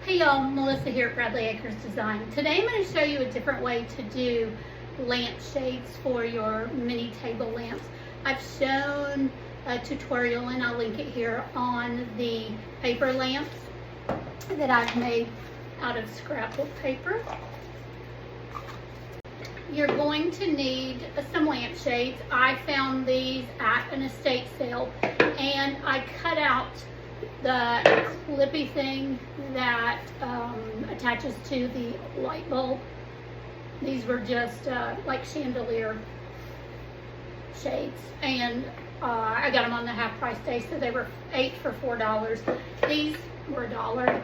Hey y'all, Melissa here at BradleyAcresDesign. Today I'm going to show you a different way to do lampshades for your mini table lamps. I've shown a tutorial, and I'll link it here, on the paper lamps that I've made out of scrapbook paper. You're going to need some lampshades. I found these at an estate sale, and I cut out the clippy thing that attaches to the light bulb. These were just like chandelier shades, and I got them on the half price day, so they were 8 for $4. These were $1.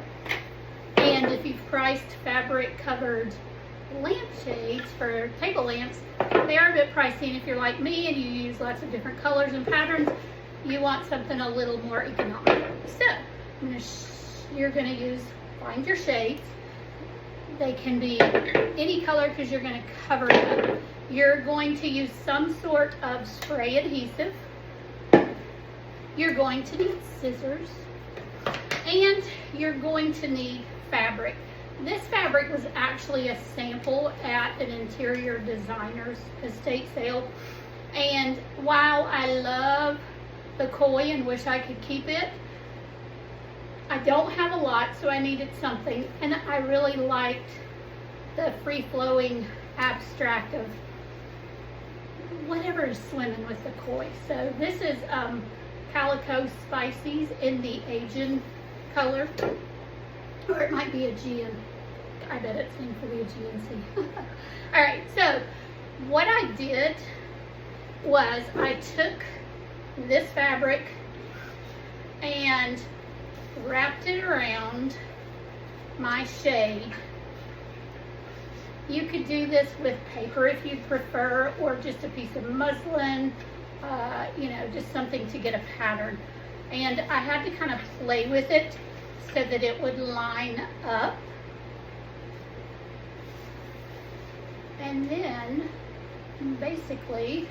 And if you've priced fabric covered lampshades for table lamps, they are a bit pricey, and if you're like me and you use lots of different colors and patterns, you want something a little more economical. So you're going to find your shades. They can be any color because you're going to cover it up. You're going to use some sort of spray adhesive. You're going to need scissors, and you're going to need fabric. This fabric was actually a sample at an interior designer's estate sale, and while I love the koi and wish I could keep it, I don't have a lot, so I needed something, and I really liked the free-flowing abstract of whatever is swimming with the koi. So this is Calico Spices in the Aegean color, or it might be Aegean. I bet it's named for the Aegean Sea. All right, so what I did was I took this fabric and wrapped it around my shade. You could do this with paper if you prefer, or just a piece of muslin, you know, just something to get a pattern. And I had to kind of play with it so that it would line up. And then basically,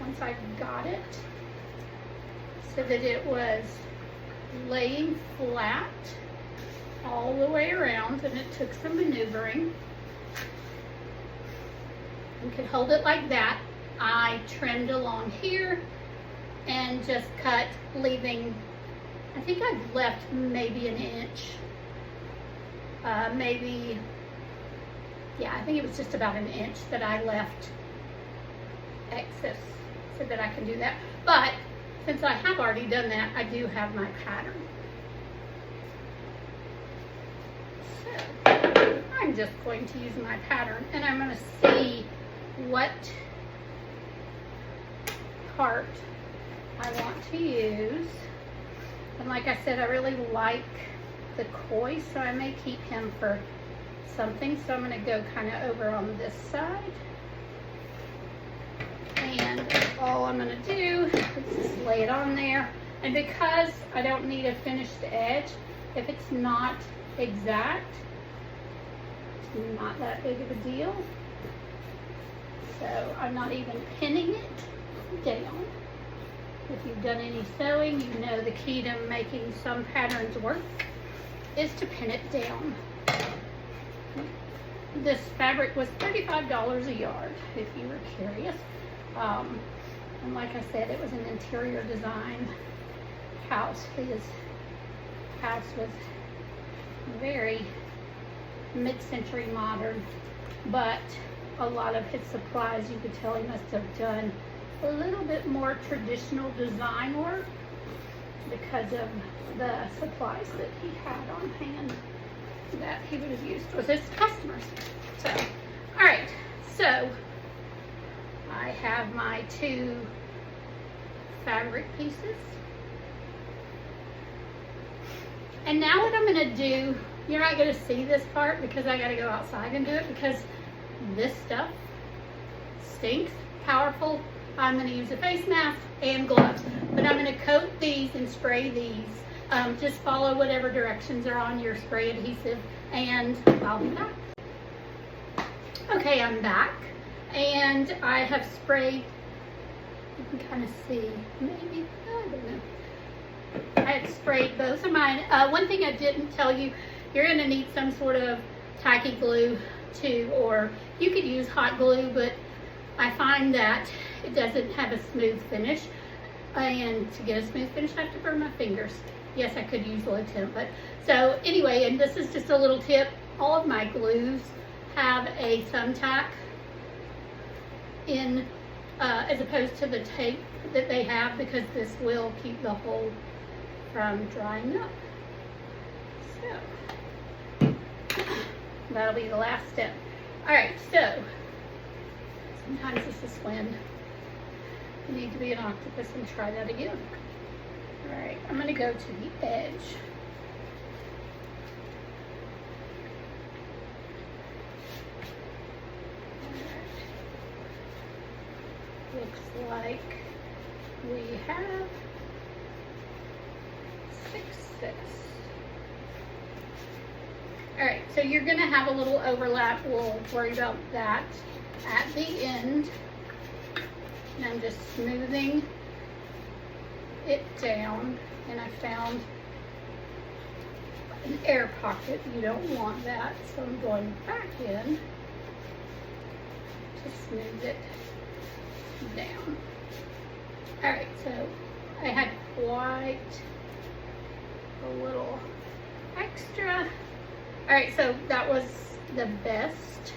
once I got it so that it was laying flat all the way around, and it took some maneuvering, you could hold it like that. I trimmed along here and just cut, leaving, I think I've left maybe an inch, yeah, I think it was just about an inch that I left excess so that I can do that. But since I have already done that, I do have my pattern. So I'm just going to use my pattern, and I'm going to see what part I want to use. And like I said, I really like the koi, so I may keep him for something. So I'm going to go kind of over on this side, and all I'm going to do is just lay it on there. And because I don't need a finished edge, if it's not exact, it's not that big of a deal. So I'm not even pinning it down. If you've done any sewing, you know the key to making some patterns work is to pin it down. This fabric was $35 a yard, if you were curious. And like I said, it was an interior design house. His house was very mid-century modern, but a lot of his supplies, you could tell he must have done a little bit more traditional design work because of the supplies that he had on hand that he would have used with his customers. So, all right, so I have my 2 fabric pieces. And now what I'm going to do, you're not going to see this part because I got to go outside and do it because this stuff stinks, powerful. I'm going to use a face mask and gloves, but I'm going to coat these and spray these. Just follow whatever directions are on your spray adhesive, and I'll be back. Okay, I'm back, and I have sprayed, you can kind of see, maybe, I don't know. I had sprayed both of mine. One thing I didn't tell you You're gonna need some sort of tacky glue too, or you could use hot glue, but I find that it doesn't have a smooth finish. And to get a smooth finish, I have to burn my fingers. Yes, I could use low temp, but so anyway, and this is just a little tip. All of my glues have a thumbtack in, as opposed to the tape that they have, because this will keep the hole from drying up. So that'll be the last step. All right, so sometimes this is when you need to be an octopus and try that again. All right, I'm gonna go to the edge. Looks like we have 6. All right, so you're gonna have a little overlap. We'll worry about that at the end. And I'm just smoothing it down, and I found an air pocket. You don't want that, so I'm going back in to smooth it down. All right, so I had quite a little extra. All right, so that was the best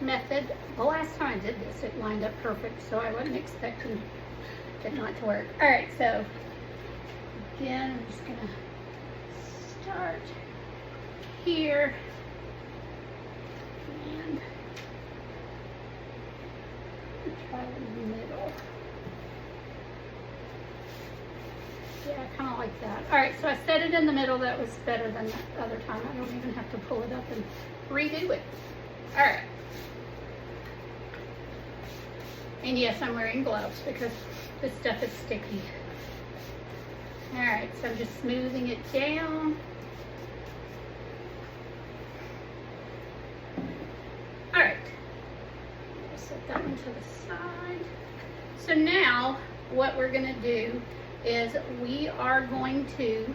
method. The last time I did this, it lined up perfect, so I wasn't expecting it not to work. All right, so again, I'm just gonna start here and try in the middle. Yeah, I kind of like that. All right, so I set it in the middle. That was better than the other time. I don't even have to pull it up and redo it. All right. And yes, I'm wearing gloves because this stuff is sticky. All right, so I'm just smoothing it down. All right, I'll set that one to the side. So now what we're gonna do is we are going to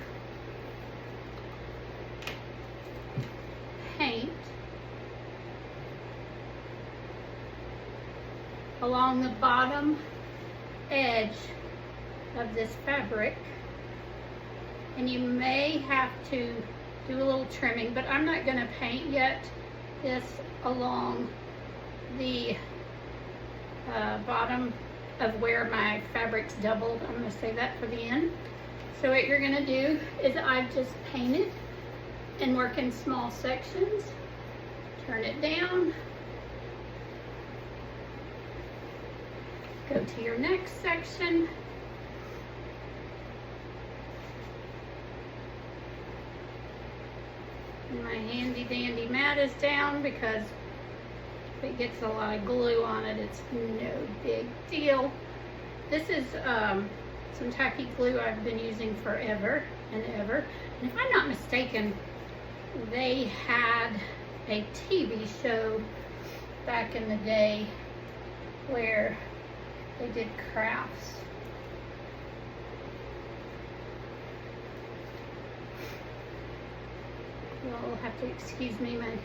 paint along the bottom edge of this fabric, and you may have to do a little trimming, but I'm not going to paint yet this along the bottom of where my fabric's doubled. I'm going to save that for the end. So what you're going to do is I've just painted and work in small sections. Turn it down. Go to your next section. And my handy dandy mat is down because if it gets a lot of glue on it, it's no big deal. This is some tacky glue I've been using forever and ever. And if I'm not mistaken, they had a TV show back in the day where they did crafts. You'll have to excuse me, my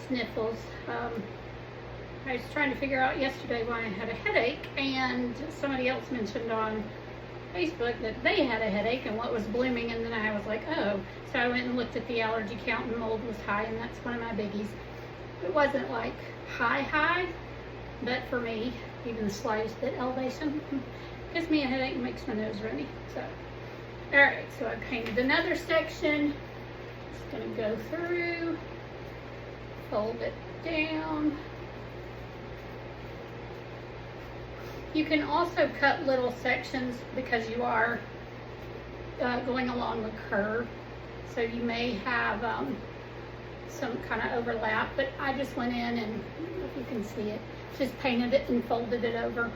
sniffles. I was trying to figure out yesterday why I had a headache, and somebody else mentioned on Facebook that they had a headache and what was blooming, and then I was like, oh. So I went and looked at the allergy count, and mold was high, and that's one of my biggies. It wasn't like high, but for me, even the slightest bit elevation gives me a headache and makes my nose runny. So, all right, so I painted another section. Just gonna go through, fold it down. You can also cut little sections because you are going along the curve. So you may have some kind of overlap, but I just went in and, if you can see it, just painted it and folded it over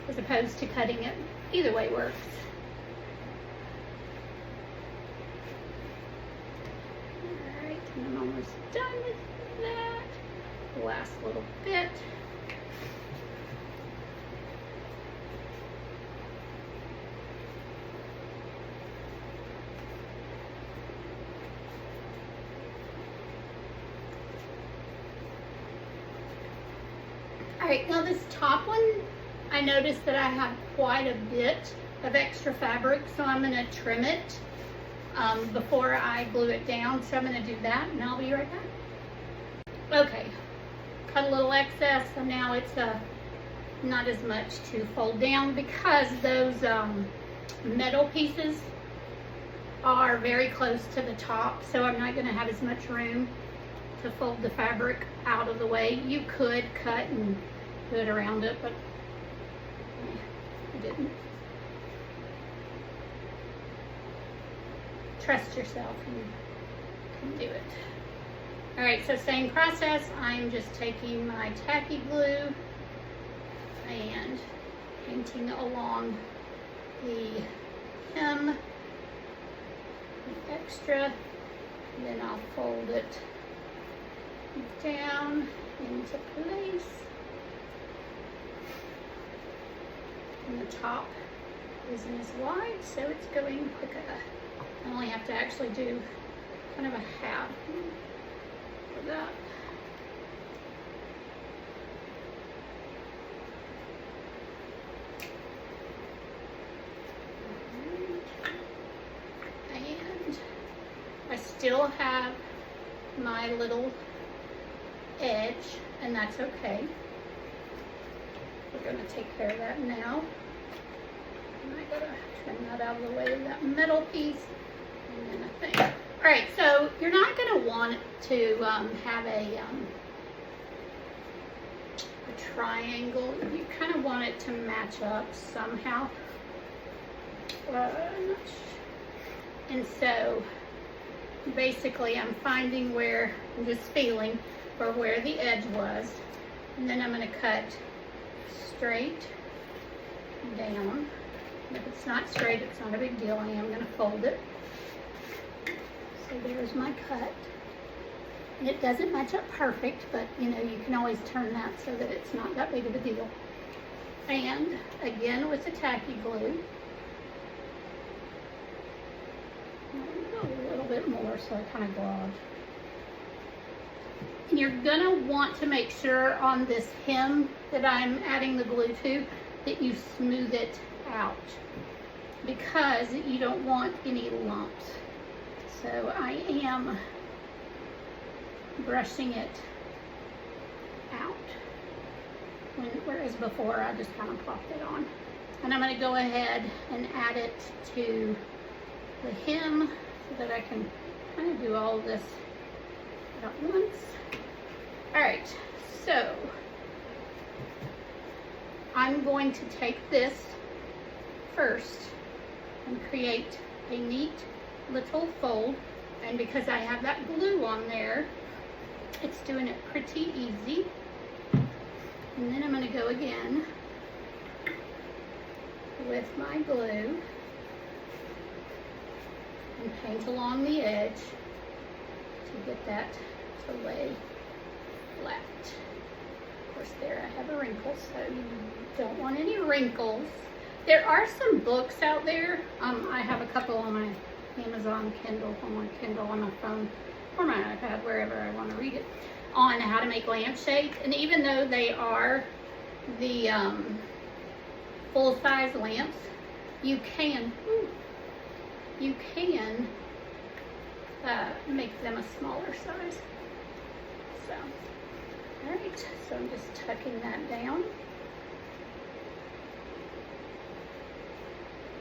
as opposed to cutting it. Either way works. All right, and I'm almost done with that. Last little bit. Alright, now this top one, I noticed that I have quite a bit of extra fabric, so I'm going to trim it before I glue it down. So I'm going to do that, and I'll be right back. Okay, cut a little excess, so now it's not as much to fold down because those metal pieces are very close to the top, so I'm not going to have as much room to fold the fabric out of the way. You could cut and put it around it, but I didn't. Trust yourself, you can do it. Alright, so same process. I'm just taking my tacky glue and painting along the hem, the extra, and then I'll fold it down into place. And the top isn't as wide, so it's going quicker. I only have to actually do kind of a half for that. And I still have my little edge, and that's okay. We're going to take care of that now. And I gotta trim that out of the way of that metal piece. And then I think. Alright, so you're not going to want to have a triangle. You kind of want it to match up somehow. And so basically I'm finding where, I'm just feeling for where the edge was. And then I'm going to cut straight down. If it's not straight, it's not a big deal. I am going to fold it. So there's my cut. And it doesn't match up perfect, but you know, you can always turn that so that it's not that big of a deal. And again with the tacky glue, a little bit more so I kind of glide. And you're gonna want to make sure on this hem that I'm adding the glue to that you smooth it out because you don't want any lumps. So I am brushing it out, whereas before I just kind of plopped it on. And I'm going to go ahead and add it to the hem so that I can kind of do all of this at once. Alright, so I'm going to take this first and create a neat little fold, and because I have that glue on there, it's doing it pretty easy. And then I'm going to go again with my glue and paint along the edge to get that to lay flat. Of course there I have a wrinkle, so you don't want any wrinkles. There are some books out there. I have a couple on my Amazon Kindle, on my phone, or my iPad, wherever I want to read it, on how to make lampshades. And even though they are the full-size lamps, you can make them a smaller size. So, alright, so I'm just tucking that down.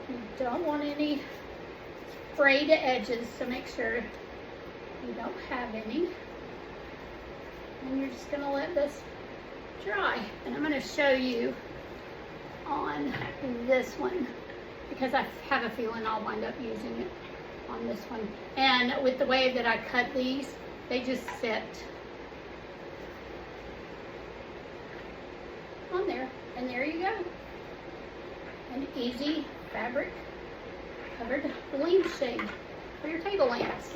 You don't want any frayed edges, so make sure you don't have any. And you're just going to let this dry. And I'm going to show you on this one because I have a feeling I'll wind up using it on this one. And with the way that I cut these, they just sit on there. And there you go. An easy fabric covered lampshade for your table lamps.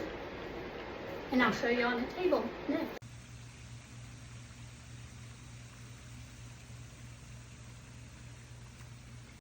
And I'll show you on the table next.